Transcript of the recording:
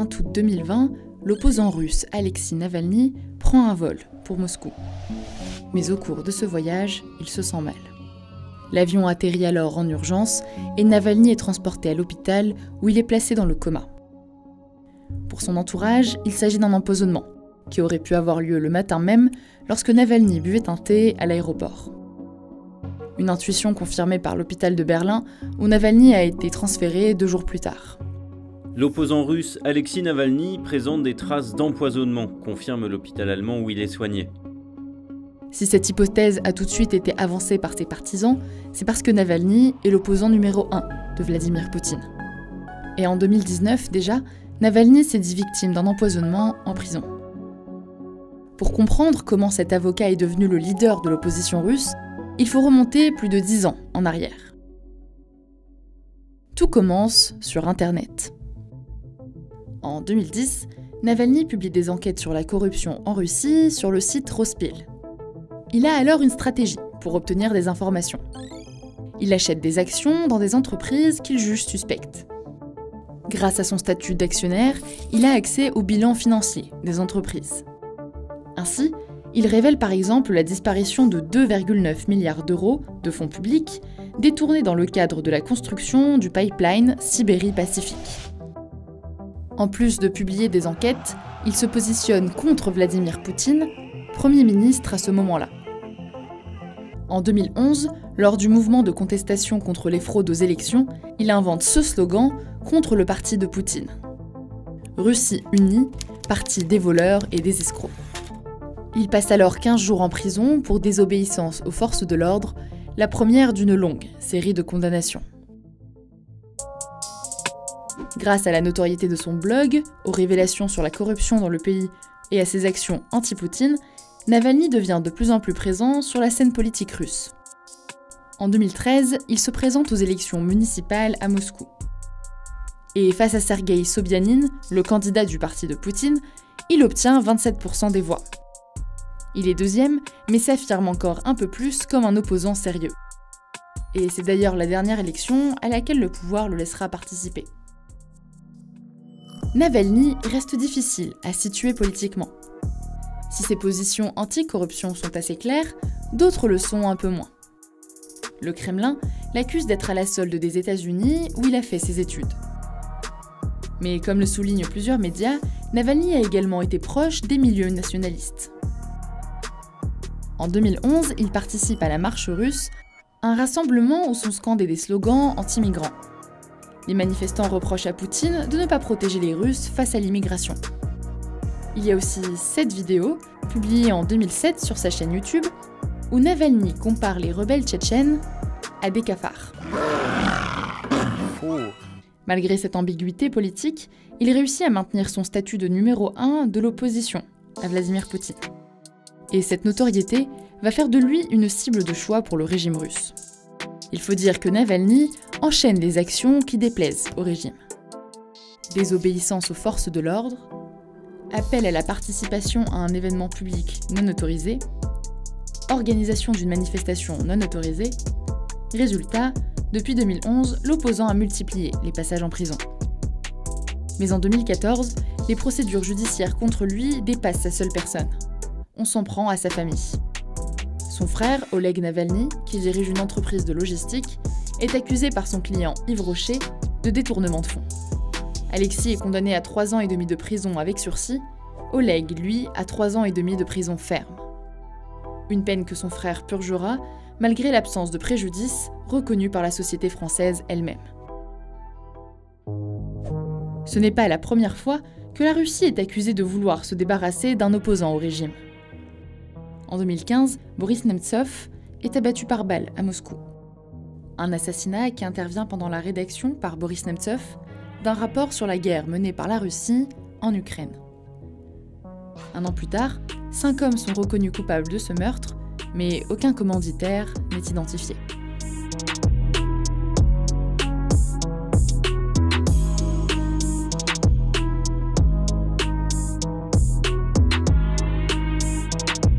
20 août 2020, l'opposant russe Alexei Navalny prend un vol pour Moscou. Mais au cours de ce voyage, il se sent mal. L'avion atterrit alors en urgence et Navalny est transporté à l'hôpital où il est placé dans le coma. Pour son entourage, il s'agit d'un empoisonnement qui aurait pu avoir lieu le matin même lorsque Navalny buvait un thé à l'aéroport. Une intuition confirmée par l'hôpital de Berlin où Navalny a été transféré 2 jours plus tard. L'opposant russe Alexei Navalny présente des traces d'empoisonnement, confirme l'hôpital allemand où il est soigné. Si cette hypothèse a tout de suite été avancée par ses partisans, c'est parce que Navalny est l'opposant numéro 1 de Vladimir Poutine. Et en 2019 déjà, Navalny s'est dit victime d'un empoisonnement en prison. Pour comprendre comment cet avocat est devenu le leader de l'opposition russe, il faut remonter plus de 10 ans en arrière. Tout commence sur Internet. En 2010, Navalny publie des enquêtes sur la corruption en Russie sur le site Rospil. Il a alors une stratégie pour obtenir des informations. Il achète des actions dans des entreprises qu'il juge suspectes. Grâce à son statut d'actionnaire, il a accès au bilan financier des entreprises. Ainsi, il révèle par exemple la disparition de 2,9 milliards d'euros de fonds publics détournés dans le cadre de la construction du pipeline Sibérie-Pacifique. En plus de publier des enquêtes, il se positionne contre Vladimir Poutine, Premier ministre à ce moment-là. En 2011, lors du mouvement de contestation contre les fraudes aux élections, il invente ce slogan contre le parti de Poutine. Russie unie, parti des voleurs et des escrocs. Il passe alors 15 jours en prison pour désobéissance aux forces de l'ordre, la première d'une longue série de condamnations. Grâce à la notoriété de son blog, aux révélations sur la corruption dans le pays et à ses actions anti-Poutine, Navalny devient de plus en plus présent sur la scène politique russe. En 2013, il se présente aux élections municipales à Moscou. Et face à Sergueï Sobyanin, le candidat du parti de Poutine, il obtient 27% des voix. Il est deuxième, mais s'affirme encore un peu plus comme un opposant sérieux. Et c'est d'ailleurs la dernière élection à laquelle le pouvoir le laissera participer. Navalny reste difficile à situer politiquement. Si ses positions anti-corruption sont assez claires, d'autres le sont un peu moins. Le Kremlin l'accuse d'être à la solde des États-Unis où il a fait ses études. Mais comme le soulignent plusieurs médias, Navalny a également été proche des milieux nationalistes. En 2011, il participe à la Marche russe, un rassemblement où sont scandés des slogans anti-migrants. Les manifestants reprochent à Poutine de ne pas protéger les Russes face à l'immigration. Il y a aussi cette vidéo, publiée en 2007 sur sa chaîne YouTube, où Navalny compare les rebelles tchétchènes à des cafards. Malgré cette ambiguïté politique, il réussit à maintenir son statut de numéro 1 de l'opposition à Vladimir Poutine. Et cette notoriété va faire de lui une cible de choix pour le régime russe. Il faut dire que Navalny enchaîne les actions qui déplaisent au régime. Désobéissance aux forces de l'ordre, appel à la participation à un événement public non autorisé, organisation d'une manifestation non autorisée. Résultat, depuis 2011, l'opposant a multiplié les passages en prison. Mais en 2014, les procédures judiciaires contre lui dépassent sa seule personne. On s'en prend à sa famille. Son frère, Oleg Navalny, qui dirige une entreprise de logistique, est accusé par son client Yves Rocher de détournement de fonds. Alexis est condamné à 3 ans et demi de prison avec sursis, Oleg, lui, à 3 ans et demi de prison ferme. Une peine que son frère purgera, malgré l'absence de préjudice reconnu par la société française elle-même. Ce n'est pas la première fois que la Russie est accusée de vouloir se débarrasser d'un opposant au régime. En 2015, Boris Nemtsov est abattu par balle à Moscou. Un assassinat qui intervient pendant la rédaction par Boris Nemtsov d'un rapport sur la guerre menée par la Russie en Ukraine. Un an plus tard, 5 hommes sont reconnus coupables de ce meurtre, mais aucun commanditaire n'est identifié.